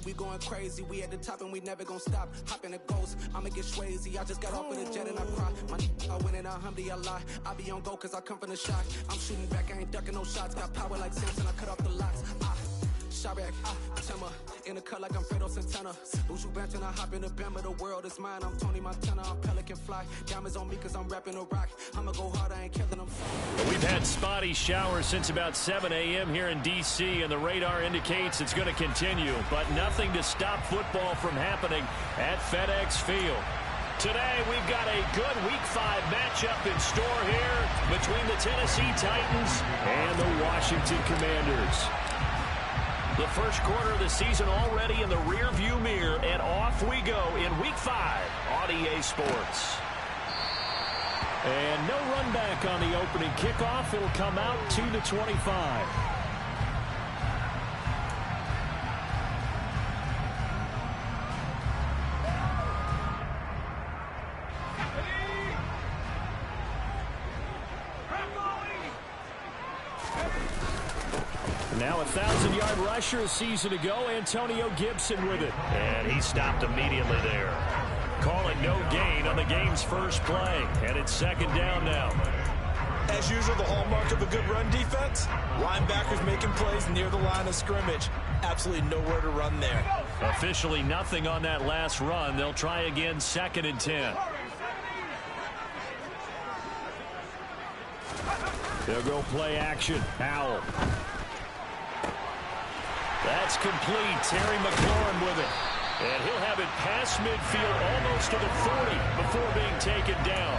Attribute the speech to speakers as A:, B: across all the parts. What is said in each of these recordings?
A: we going crazy. We at the top and we never gonna stop. Hop in a ghost, I'ma get Swayze. I just got off of the jet and I cry. I win in a Humvee, I lie. I be on go cause I come from the shot. I'm shooting back, I ain't ducking no shots. Got power like Samson, I cut off the locks. Shabak, Timmer, in the cut like I'm Fredo Santana. Uju Benton, I hop in the Bama, the world is mine. I'm Tony Montana, I'm Pelican Fly. Diamonds on me cause I'm rapping a rock. I'ma go hard, I ain't killing them.
B: We've had spotty showers since about 7 a.m. here in D.C., and the radar indicates it's going to continue, but nothing to stop football from happening at FedEx Field. Today, we've got a good Week 5 matchup in store here between the Tennessee Titans and the Washington Commanders. The first quarter of the season already in the rearview mirror, and off we go in Week 5 on EA Sports. And no run back on the opening kickoff. It'll come out to the 25. Now a 1,000-yard rusher a season ago, Antonio Gibson with it. And he stopped immediately there. Calling no gain on the game's first play. And it's second down now.
C: As usual, the hallmark of a good run defense, linebackers making plays near the line of scrimmage. Absolutely nowhere to run there.
B: Officially nothing on that last run. They'll try again, 2nd and 10. They'll go play action. Powell. That's complete. Terry McLaurin with it. And he'll have it past midfield almost to the 40 before being taken down.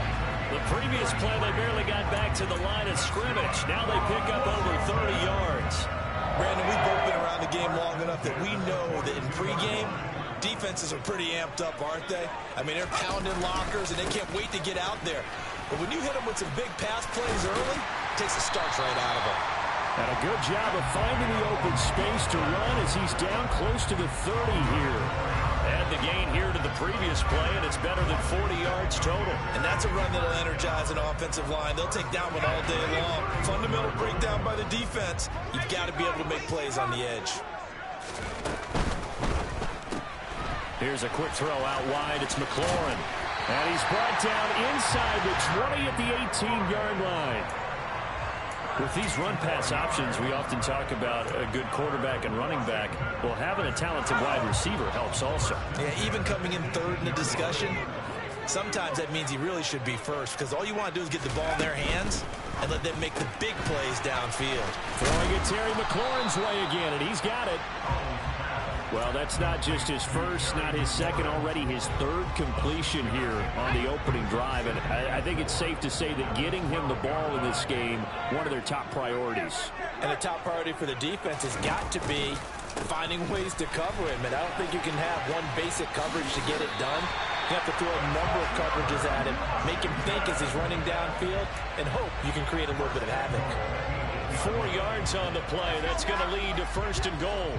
B: The previous play, they barely got back to the line of scrimmage. Now they pick up over 30 yards.
C: Brandon, we've both been around the game long enough that we know that in pregame, defenses are pretty amped up, aren't they? I mean, they're pounding lockers, and they can't wait to get out there. But when you hit them with some big pass plays early, it takes the starch right out of them.
B: And a good job of finding the open space to run as he's down close to the 30 here. Add the gain here to the previous play, and it's better than 40 yards total.
C: And that's a run that'll energize an offensive line. They'll take that one all day long. Fundamental breakdown by the defense. You've got to be able to make plays on the edge.
B: Here's a quick throw out wide. It's McLaurin. And he's brought down inside the 20 at the 18-yard line. With these run-pass options, we often talk about a good quarterback and running back. Well, having a talented wide receiver helps also.
C: Yeah, even coming in third in the discussion, sometimes that means he really should be first, because all you want to do is get the ball in their hands and let them make the big plays downfield.
B: Throwing it Terry McLaurin's way again, and he's got it. Well, that's not just his first, not his second, already his third completion here on the opening drive. And I think it's safe to say that getting him the ball in this game, one of their top priorities.
C: And the top priority for the defense has got to be finding ways to cover him. And I don't think you can have one basic coverage to get it done. You have to throw a number of coverages at him, make him think as he's running downfield, and hope you can create a little bit of havoc.
B: 4 yards on the play. That's going to lead to 1st and goal.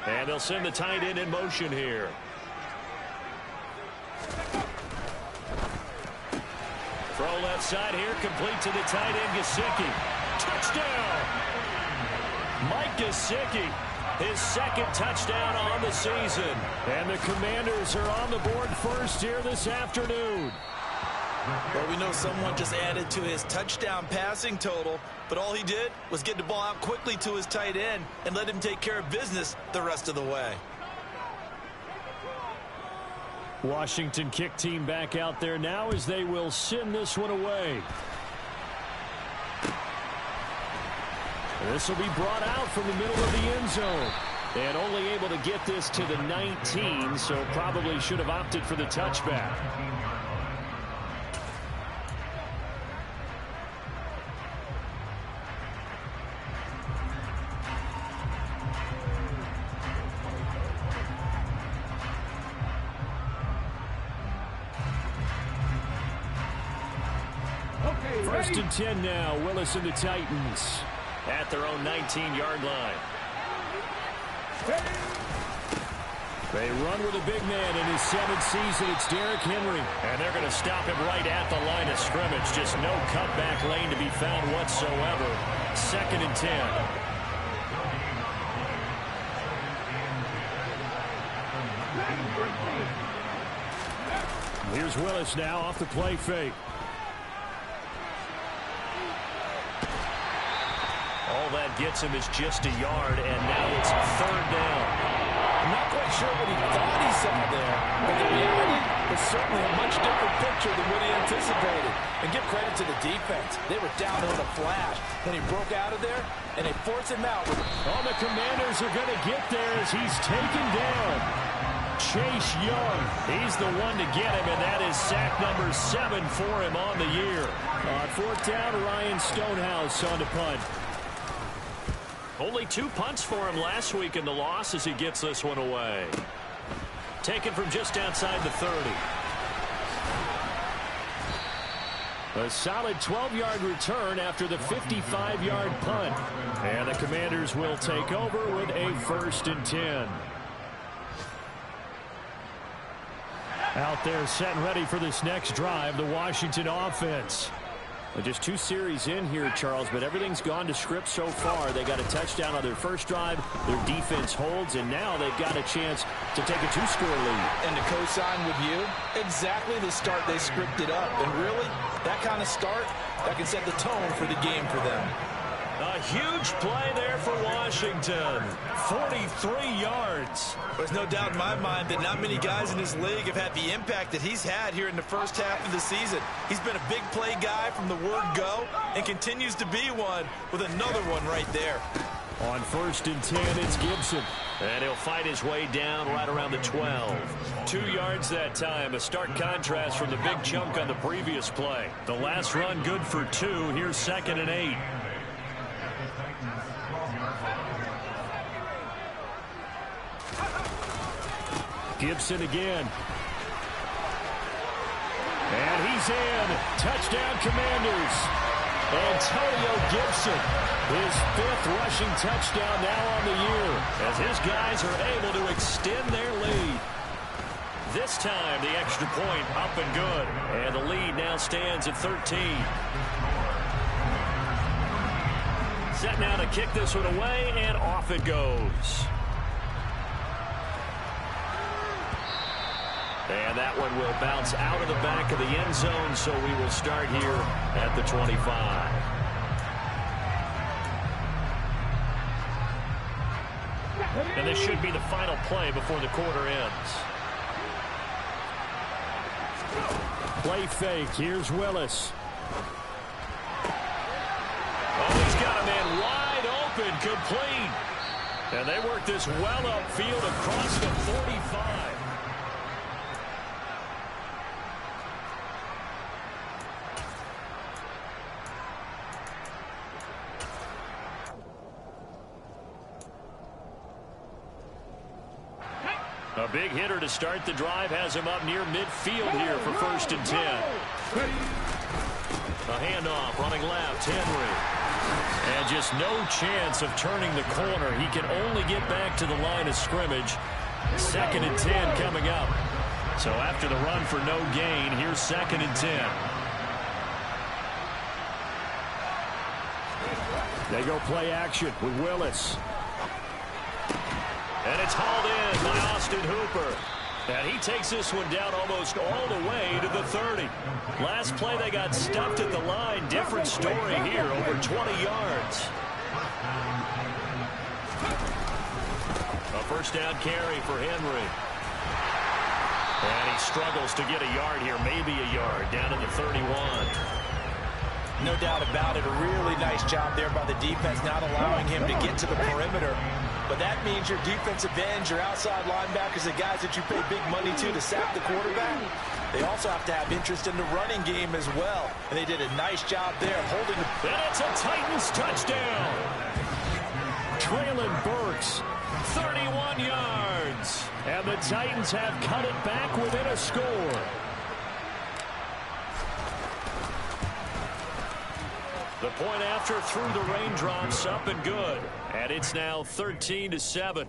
B: And they'll send the tight end in motion here. Throw left side here, complete to the tight end, Gesicki. Touchdown! Mike Gesicki, his second touchdown on the season. And the Commanders are on the board first here this afternoon.
C: Well, we know someone just added to his touchdown passing total, but all he did was get the ball out quickly to his tight end and let him take care of business the rest of the way.
B: Washington kick team back out there now as they will send this one away. This will be brought out from the middle of the end zone. And only able to get this to the 19, so probably should have opted for the touchback. First and 10 now. Willis and the Titans at their own 19-yard line. They run with a big man in his 7th season. It's Derrick Henry. And they're going to stop him right at the line of scrimmage. Just no cutback lane to be found whatsoever. 2nd and 10. Here's Willis now off the play fake. All that gets him is just a yard, and now it's 3rd down.
C: I'm not quite sure what he thought he saw there, but the reality is certainly a much different picture than what he anticipated. And give credit to the defense. They were down in a flash. Then he broke out of there, and they forced him out.
B: Oh, the Commanders are going to get there as he's taken down. Chase Young, he's the one to get him, and that is sack number 7 for him on the year. On 4th down, Ryan Stonehouse on the punt. Only 2 punts for him last week in the loss as he gets this one away. Taken from just outside the 30. A solid 12-yard return after the 55-yard punt. And the Commanders will take over with a 1st and 10. Out there set and ready for this next drive, the Washington offense. Well, just 2 series in here, Charles, but everything's gone to script so far. They got a touchdown on their first drive. Their defense holds, and now they've got a chance to take a 2-score lead.
C: And to co-sign with you, exactly the start they scripted up. And really, that kind of start, that can set the tone for the game for them.
B: A huge play there for Washington. 43 yards.
D: There's no doubt in my mind that not many guys in this league have had the impact that he's had here in the first half of the season. He's been a big play guy from the word go and continues to be one with another one right there.
B: On 1st and 10, it's Gibson. And he'll fight his way down right around the 12. 2 yards that time. A stark contrast from the big chunk on the previous play. The last run good for 2. Here's 2nd and 8. Gibson again. And he's in. Touchdown, Commanders. Antonio Gibson, his 5th rushing touchdown now on the year, as his guys are able to extend their lead. This time, the extra point up and good. And the lead now stands at 13. Set now to kick this one away, and off it goes. And that one will bounce out of the back of the end zone, so we will start here at the 25. And this should be the final play before the quarter ends. Play fake. Here's Willis. Oh, he's got a man wide open, complete. And they work this well upfield across the 45. A big hitter to start the drive has him up near midfield here for 1st and 10. A handoff, running left, Henry. And just no chance of turning the corner. He can only get back to the line of scrimmage. 2nd and 10 coming up. So after the run for no gain, here's 2nd and 10. They go play action with Willis. And it's hauled in by Austin Hooper. And he takes this one down almost all the way to the 30. Last play, they got stuffed at the line. Different story here, over 20 yards. A 1st down carry for Henry. And he struggles to get a yard here, maybe a yard, down to the 31.
C: No doubt about it. A really nice job there by the defense, not allowing him to get to the perimeter. But that means your defensive ends, your outside linebackers, the guys that you pay big money to sack the quarterback, they also have to have interest in the running game as well. And they did a nice job there holding the...
B: And it's a Titans touchdown. Traylon Burks, 31 yards. And the Titans have cut it back within a score. The point after through the raindrops, up and good. And it's now 13-7.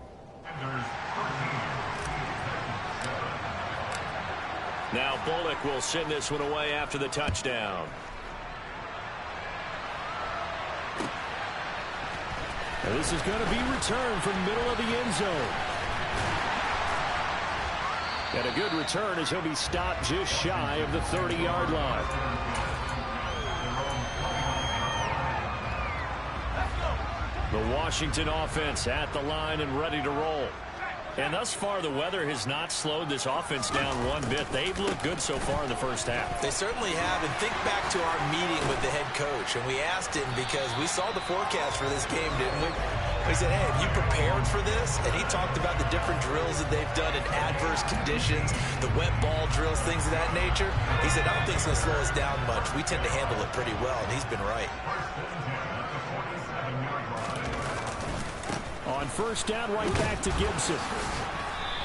B: Now Bullock will send this one away after the touchdown. And this is going to be returned from middle of the end zone. And a good return as he'll be stopped just shy of the 30-yard line. The Washington offense at the line and ready to roll. And thus far, the weather has not slowed this offense down one bit. They've looked good so far in the first half.
C: They certainly have. And think back to our meeting with the head coach. And we asked him because we saw the forecast for this game, didn't we? We said, hey, have you prepared for this? And he talked about the different drills that they've done in adverse conditions, the wet ball drills, things of that nature. He said, I don't think it's going to slow us down much. We tend to handle it pretty well, and he's been right.
B: On first down, right back to Gibson.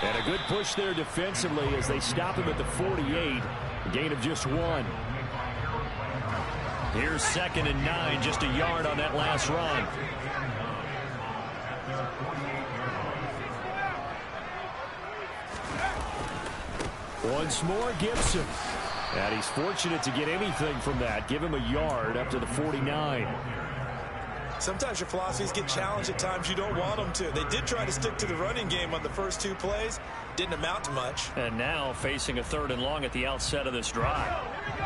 B: And a good push there defensively as they stop him at the 48. A gain of just 1. Here's 2nd and 9, just a yard on that last run. Once more, Gibson. And he's fortunate to get anything from that. Give him a yard up to the 49.
D: Sometimes your philosophies get challenged at times you don't want them to. They did try to stick to the running game on the first 2 plays. Didn't amount to much.
B: And now facing a 3rd and long at the outset of this drive.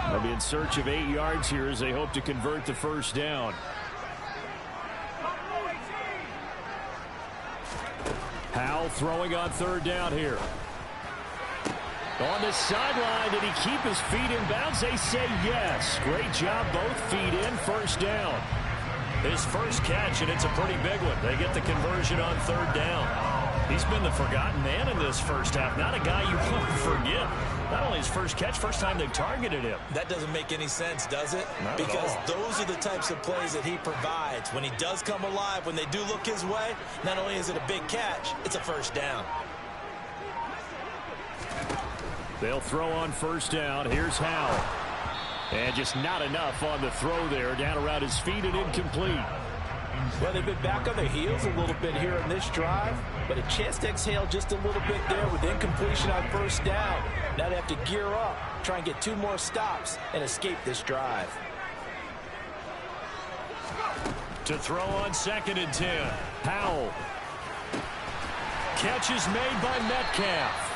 B: They'll be in search of 8 yards here as they hope to convert the first down. Howell throwing on 3rd down here. On the sideline, did he keep his feet in bounds? They say yes. Great job, both feet in, first down. His first catch, and it's a pretty big one. They get the conversion on 3rd down. He's been the forgotten man in this first half. Not a guy you want to forget. Not only his first catch, first time they've targeted him.
C: That doesn't make any sense, does it?
B: Not
C: because
B: at all.
C: Those are the types of plays that he provides. When he does come alive, when they do look his way, not only is it a big catch, it's a first down.
B: They'll throw on first down. Here's Howell. And just not enough on the throw there. Down around his feet and incomplete.
C: Well, they've been back on their heels a little bit here in this drive, but a chance to exhale just a little bit there with incompletion on first down. Now they have to gear up, try and get 2 more stops, and escape this drive.
B: To throw on 2nd and 10. Howell. Catch is made by Metcalf.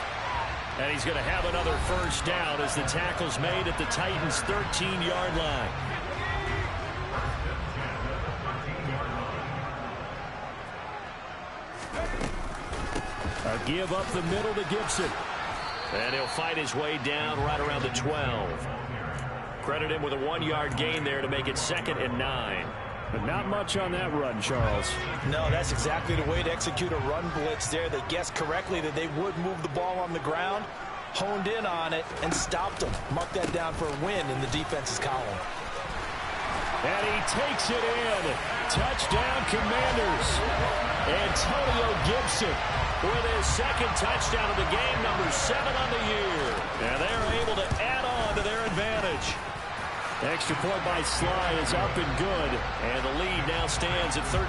B: And he's going to have another first down as the tackle's made at the Titans' 13-yard line. A give up the middle to Gibson. And he'll fight his way down right around the 12. Credit him with a 1-yard gain there to make it 2nd and 9. But not much on that run, Charles.
C: No, that's exactly the way to execute a run blitz there. They guessed correctly that they would move the ball on the ground, honed in on it, and stopped them. Mark that down for a win in the defense's column.
B: And he takes it in. Touchdown, Commanders. Antonio Gibson with his 2nd touchdown of the game, number 7 on the year. And they're able to add on to their advantage. Extra point by Sly is up and good. And the lead now stands at 13.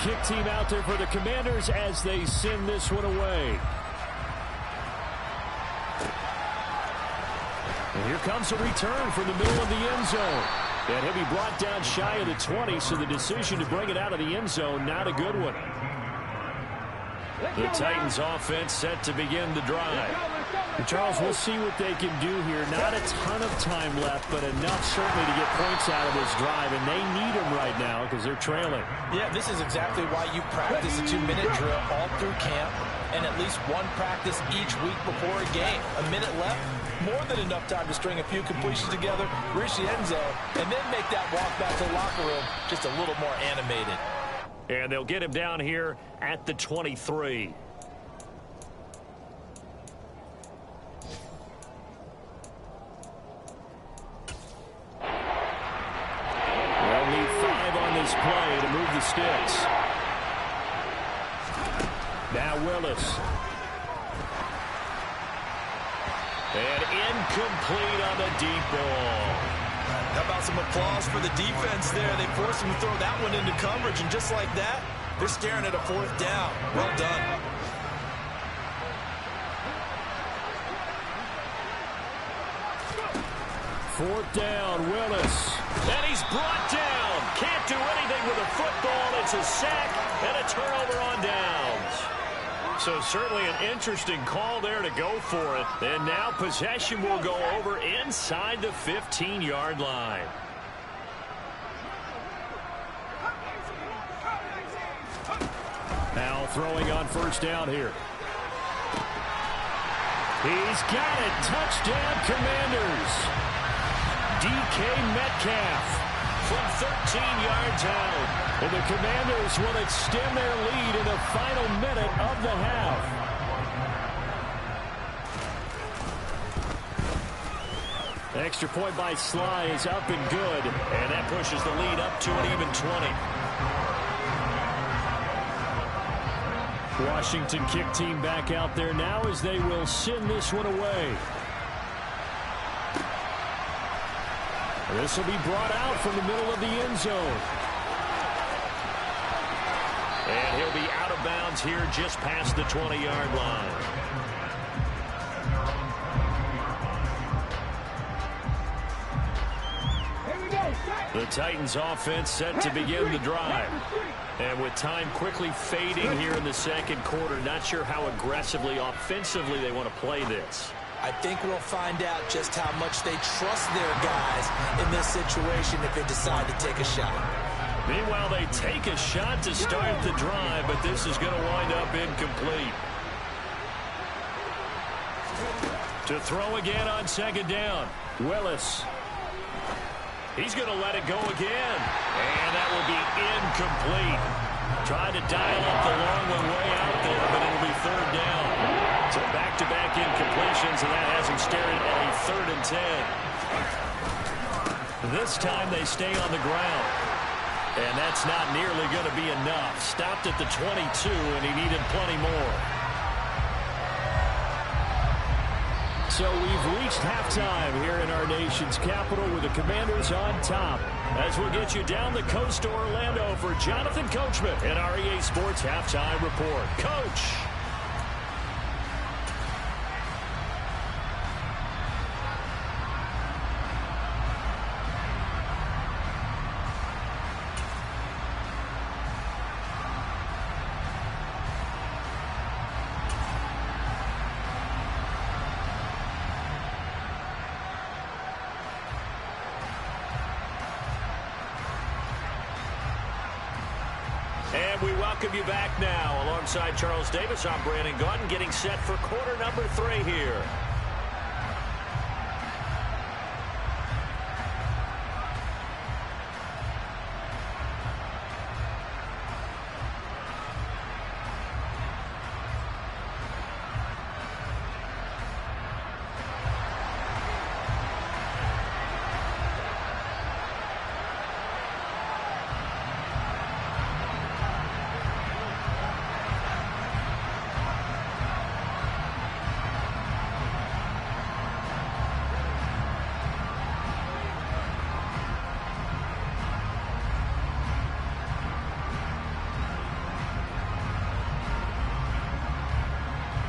B: Kick team out there for the Commanders as they send this one away. And here comes a return from the middle of the end zone. And he'll be brought down shy of the 20, so the decision to bring it out of the end zone, not a good one. The Titans offense set to begin the drive. And Charles, we'll see what they can do here. Not a ton of time left, but enough certainly to get points out of this drive, and they need them right now because they're trailing.
C: Yeah, this is exactly why you practice a 2-minute drill all through camp and at least one practice each week before a game. A minute left, more than enough time to string a few completions together, reach the end zone, and then make that walk back to the locker room just a little more animated.
B: And they'll get him down here at the 23. They'll need 5 on this play to move the sticks. Now Willis. And incomplete on the deep ball.
D: How about some applause for the defense there? They forced him to throw that one into coverage, and just like that, they're staring at a 4th down. Well done.
B: Fourth down, Willis. And he's brought down. Can't do anything with a football. It's a sack and a turnover on downs. So certainly an interesting call there to go for it. And now possession will go over inside the 15-yard line. Now throwing on first down here. He's got it. Touchdown, Commanders. DK Metcalf from 13 yards out. And the Commanders will extend their lead in the final minute of the half. The extra point by Sly is up and good. And that pushes the lead up to an even 20. Washington kick team back out there now as they will send this one away. This will be brought out from the middle of the end zone. And he'll be out of bounds here just past the 20-yard line. The Titans offense set to begin the drive. And with time quickly fading here in the second quarter, not sure how aggressively, offensively they want to play this.
C: I think we'll find out just how much they trust their guys in this situation if they decide to take a shot.
B: Meanwhile, they take a shot to start the drive, but this is going to wind up incomplete. To throw again on second down, Willis. He's going to let it go again. And that will be incomplete. Tried to dial up the long one way out there, but it'll be third down. So back-to-back incompletions, and that has him staring at a 3rd and 10. This time they stay on the ground. And that's not nearly going to be enough. Stopped at the 22, and he needed plenty more. So we've reached halftime here in our nation's capital with the Commanders on top. As we'll get you down the coast to Orlando for Jonathan Coachman in our EA Sports Halftime Report. Coach! And we welcome you back now. Alongside Charles Davis, I'm Brandon Gaudin, getting set for quarter number 3 here.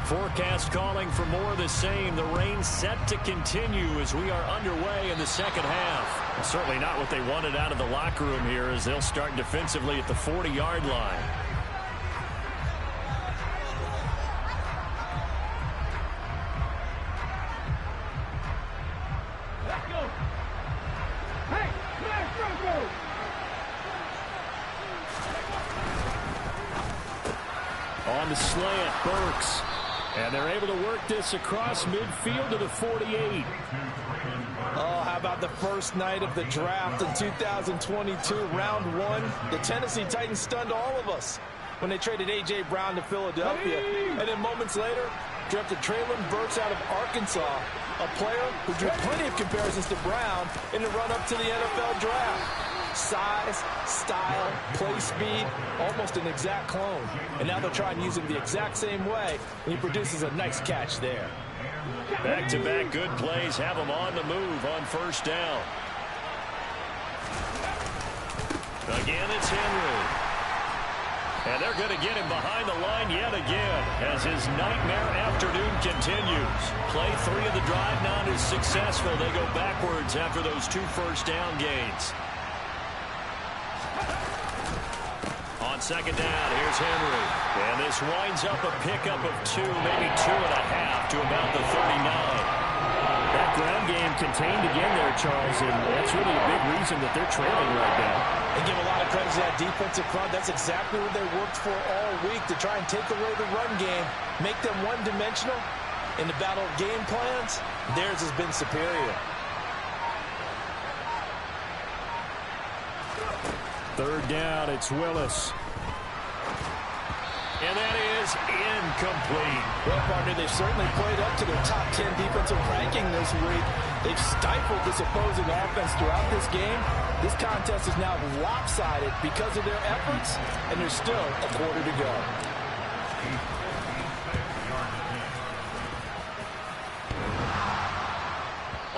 B: Forecast calling for more of the same. The rain set to continue as we are underway in the second half. Certainly not what they wanted out of the locker room here as they'll start defensively at the 40-yard line. On the slant, Burks. And they're able to work this across midfield to the 48.
C: Oh, how about the first night of the draft in 2022, round 1? The Tennessee Titans stunned all of us when they traded A.J. Brown to Philadelphia. And then moments later, drafted Treylon Burks out of Arkansas, a player who drew plenty of comparisons to Brown in the run-up to the NFL draft. Size, style, play speed, almost an exact clone. And now they'll try and use him the exact same way, and he produces a nice catch there.
B: Back-to-back good plays have him on the move on first down. Again, it's Henry. And they're going to get him behind the line yet again as his nightmare afternoon continues. Play 3 of the drive not as successful. They go backwards after those 2 first down gains. On second down. Here's Henry. And this winds up a pickup of 2, maybe 2.5 to about the 39. That ground game contained again there, Charles, and that's really a big reason that they're trailing right now.
C: They give a lot of credit to that defensive front. That's exactly what they worked for all week, to try and take away the run game, make them one-dimensional. In the battle of game plans, theirs has been superior.
B: Third down, it's Willis. And that is incomplete.
C: Well, partner, they've certainly played up to their top 10 defensive ranking this week. They've stifled this opposing offense throughout this game. This contest is now lopsided because of their efforts, and there's still a quarter to go.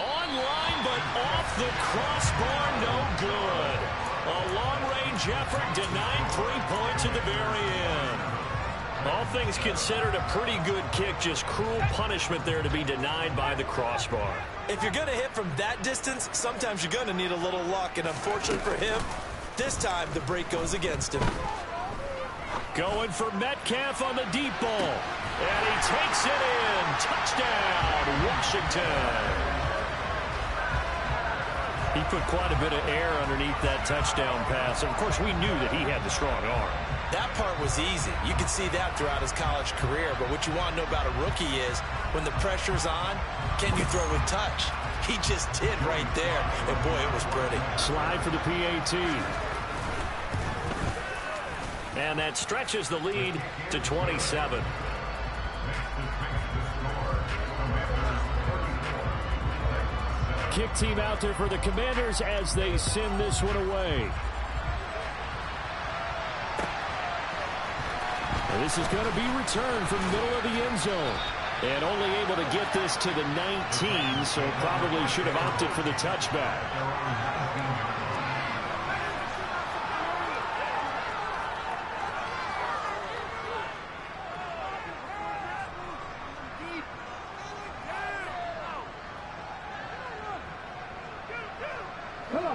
B: Online, but off the crossbar, no good. A long-range effort denying 3 points at the very end. All things considered, a pretty good kick, just cruel punishment there to be denied by the crossbar.
C: If you're going to hit from that distance, sometimes you're going to need a little luck, and unfortunately for him, this time the break goes against him.
B: Going for Metcalf on the deep ball, and he takes it in. Touchdown, Washington. He put quite a bit of air underneath that touchdown pass. Of course, we knew that he had the strong arm.
C: That part was easy. You can see that throughout his college career. But what you want to know about a rookie is when the pressure's on, can you throw with touch? He just did right there. And, boy, it was pretty.
B: Slide for the PAT. And that stretches the lead to 27. Kick team out there for the Commanders as they send this one away. And this is going to be returned from the middle of the end zone. And only able to get this to the 19, so probably should have opted for the touchback.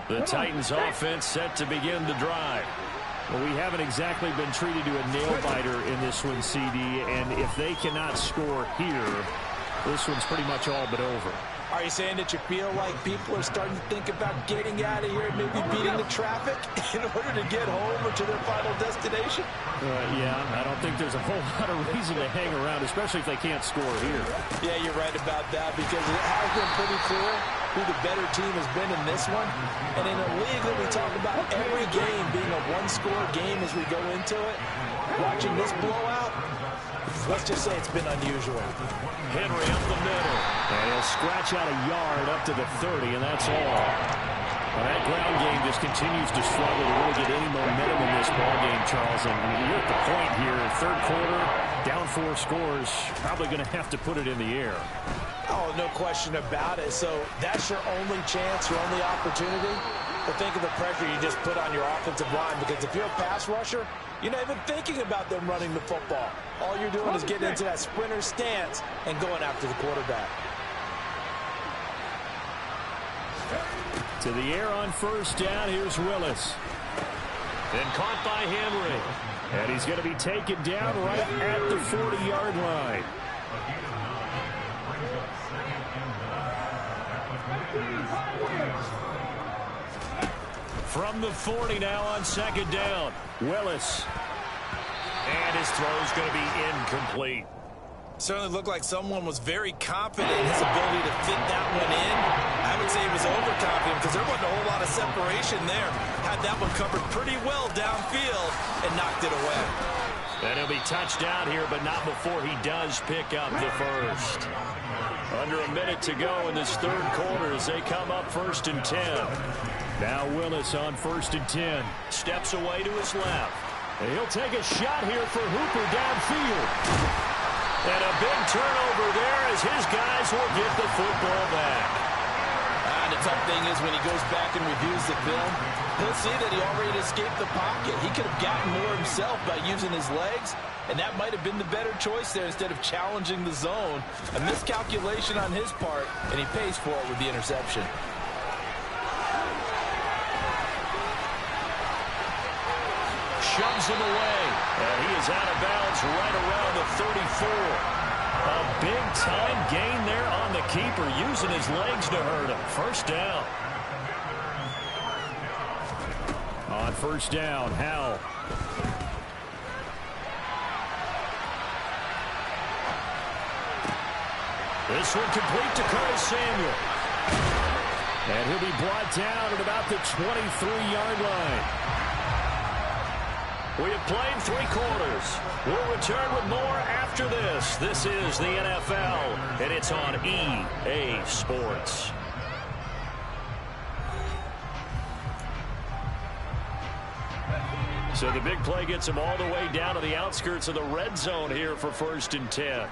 B: The Titans offense set to begin the drive. Well, we haven't exactly been treated to a nail-biter in this one, CD, and if they cannot score here, this one's pretty much all but over.
C: Are you saying that you feel like people are starting to think about getting out of here and maybe beating the traffic in order to get home or to their final destination?
B: Yeah, I don't think there's a whole lot of reason to hang around, especially if they can't score here.
C: Yeah, you're right about that, because it has been pretty clear who the better team has been in this one. And in a league that we talk about every game being a one-score game as we go into it, watching this blowout, let's just say it's been unusual.
B: Henry up the middle. And he'll scratch out a yard up to the 30, and that's all. Well, that ground game just continues to struggle to really get any momentum in this ballgame, Charles. And you're at the point here, third quarter, down 4 scores, probably going to have to put it in the air.
C: Oh, no question about it. So that's your only chance, your only opportunity. But think of the pressure you just put on your offensive line, because if you're a pass rusher, you're not even thinking about them running the football. All you're doing is getting into that sprinter stance and going after the quarterback.
B: To the air on first down, here's Willis. Then caught by Henry. And he's going to be taken down right at the 40-yard line. From the 40 now on second down, Willis. And his throw's going to be incomplete.
D: Certainly looked like someone was very confident in his ability to fit that one in. I would say he was overconfident because there wasn't a whole lot of separation there. Had that one covered pretty well downfield and knocked it away.
B: And he'll be touched down here, but not before he does pick up the first. Under a minute to go in this third quarter as they come up 1st and 10. Now Willis on 1st and 10. Steps away to his left. And he'll take a shot here for Hooper downfield. And a big turnover there as his guys will get the football back.
C: And the tough thing is when he goes back and reviews the film, he'll see that he already escaped the pocket. He could have gotten more himself by using his legs, and that might have been the better choice there instead of challenging the zone. A miscalculation on his part, and he pays for it with the interception.
B: Shoves pushes him away. And he is out of bounds right around the 34. A big-time gain there on the keeper, using his legs to hurt him. First down. On first down, Howell. This one complete to Curtis Samuel. And he'll be brought down at about the 23-yard line. We have played 3 quarters. We'll return with more after this. This is the NFL, and it's on EA Sports. So the big play gets him all the way down to the outskirts of the red zone here for 1st and 10.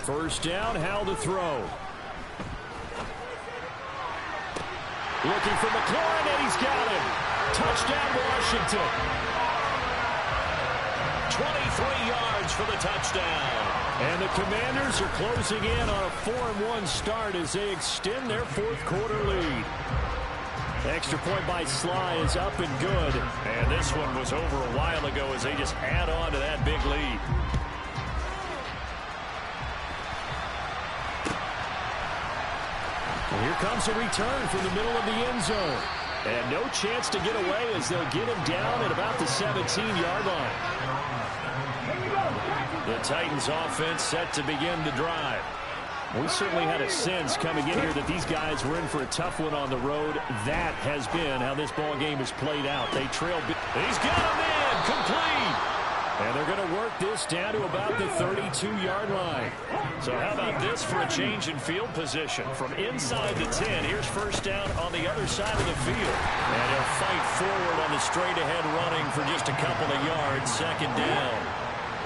B: First down, Howell to throw. Looking for McLaurin, and he's got him. Touchdown, Washington. 23 yards for the touchdown. And the Commanders are closing in on a 4-1 start as they extend their 4th quarter lead. Extra point by Sly is up and good. And this one was over a while ago as they just add on to that big lead. And here comes a return from the middle of the end zone. And no chance to get away as they'll get him down at about the 17-yard line. The Titans offense set to begin the drive. We certainly had a sense coming in here that these guys were in for a tough one on the road. That has been how this ball game has played out. They trail. He's got him in, complete. And they're going to work this down to about the 32-yard line. So how about this for a change in field position? From inside the 10, here's first down on the other side of the field. And he'll fight forward on the straight-ahead running for just a couple of yards, second down.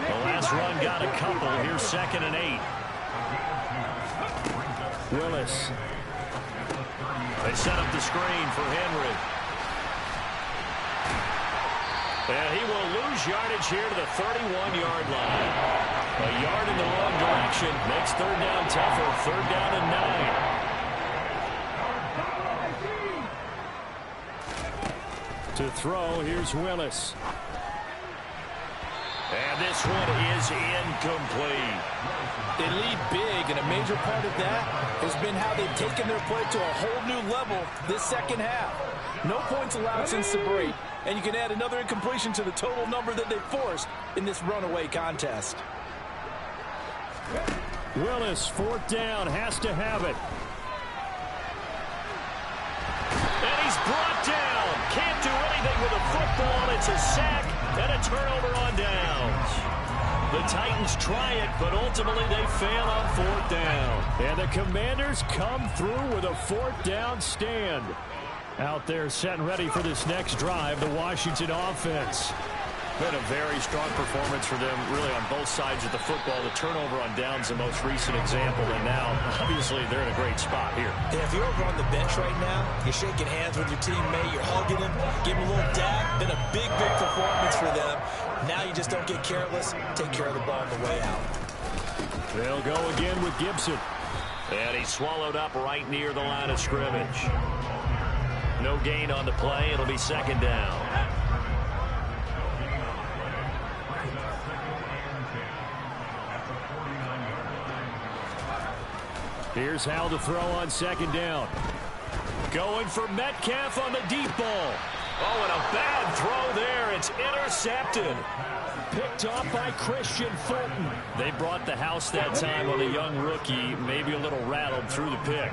B: The last run got a couple. Here's 2nd and 8. Willis. They set up the screen for Henry. And he will lose yardage here to the 31-yard line. A yard in the wrong direction makes third down tougher. Third down and 9. To throw, here's Willis. And this one is incomplete.
C: They lead big, and a major part of that has been how they've taken their play to a whole new level this second half. No points allowed since the break, and you can add another incompletion to the total number that they forced in this runaway contest.
B: Willis, 4th down, has to have it. And he's brought down. Can't do anything with a football. It's a sack and a turnover on downs. The Titans try it, but ultimately they fail on 4th down. And the Commanders come through with a 4th down stand. Out there set and ready for this next drive, the Washington offense. Been a very strong performance for them, really, on both sides of the football. The turnover on downs, the most recent example, and now, obviously, they're in a great spot here.
C: Yeah, if you're over on the bench right now, you're shaking hands with your teammate, you're hugging him, give him a little dab. Been a big, big performance for them. Now you just don't get careless. Take care of the ball on the way out.
B: They'll go again with Gibson. And he's swallowed up right near the line of scrimmage. No gain on the play. It'll be 2nd down. Here's Howell to throw on 2nd down. Going for Metcalf on the deep ball. Oh, and a bad throw there. It's intercepted. Picked off by Christian Fulton. They brought the house that time on the young rookie, maybe a little rattled through the pick.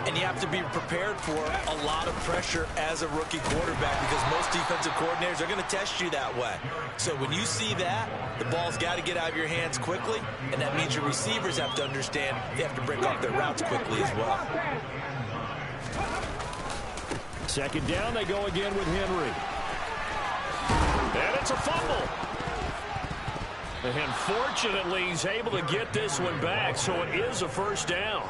C: And you have to be prepared for a lot of pressure as a rookie quarterback because most defensive coordinators are going to test you that way. So when you see that, the ball's got to get out of your hands quickly, and that means your receivers have to understand they have to break off their routes quickly as well.
B: 2nd down, they go again with Henry. And it's a fumble. And fortunately, he's able to get this one back, so it is a 1st down.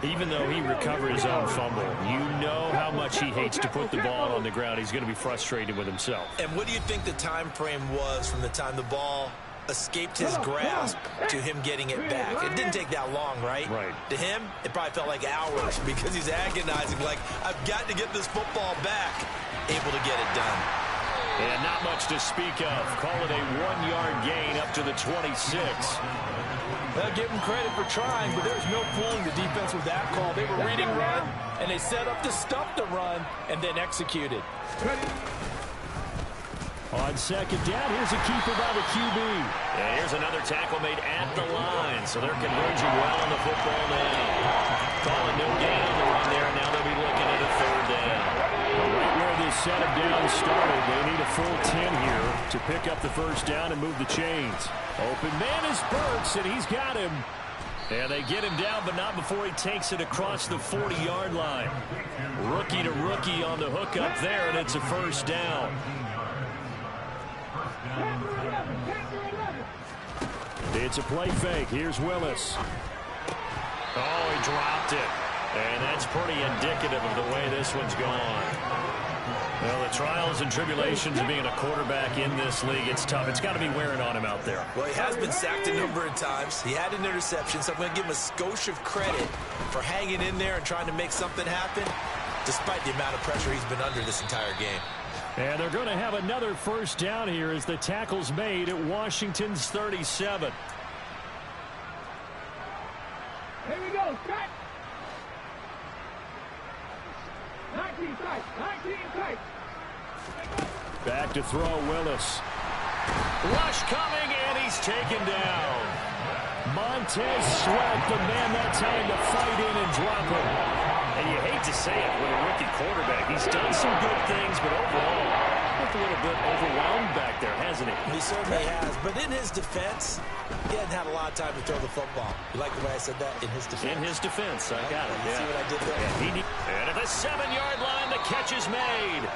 B: Even though he recovered his own fumble, you know how much he hates to put the ball on the ground. He's going to be frustrated with himself.
C: And what do you think the time frame was from the time the ball escaped his grasp to him getting it back? It didn't take that long, right?
B: Right.
C: To him, it probably felt like hours because he's agonizing, like, I've got to get this football back. Able to get it done.
B: And not much to speak of. Call it a 1-yard gain up to the 26.
C: They'll give them credit for trying, but there's no fooling the defense with that call. They were reading run, and they set up to stop the run and then executed.
B: On second down, here's a keeper by the QB. And here's another tackle made at the line, so they're converging well on the football now. Calling no gain on the run there, and now they'll be looking at a third down. Right where this set of downs started, they need a full 10 here to pick up the first down and move the chains. Open man is Burks, and he's got him. And they get him down, but not before he takes it across the 40-yard line. Rookie to rookie on the hook up there, and it's a first down. It's a play fake. Here's Willis. Oh, he dropped it. And that's pretty indicative of the way this one's gone. Well, the trials and tribulations of being a quarterback in this league, it's tough. It's got to be wearing on him out there.
D: Well, he has been sacked a number of times. He had an interception, so I'm going to give him a skosh of credit for hanging in there and trying to make something happen, despite the amount of pressure he's been under this entire game.
B: And they're going to have another first down here as the tackle's made at Washington's 37.
E: Here we go, cut. 19 tight, 19 tight.
B: Back to throw, Willis. Rush coming, and he's taken down. Montez Sweat, the man that time to fight in and drop him. And you hate to say it with a rookie quarterback. He's done some good things, but overall, looked a little bit overwhelmed back there, hasn't he?
C: He certainly has. But in his defense, he hadn't had a lot of time to throw the football. You like the way I said that? In his defense.
B: In his defense, I got it.
C: You see what I did there?
B: And at the 7-yard line, the catch is made.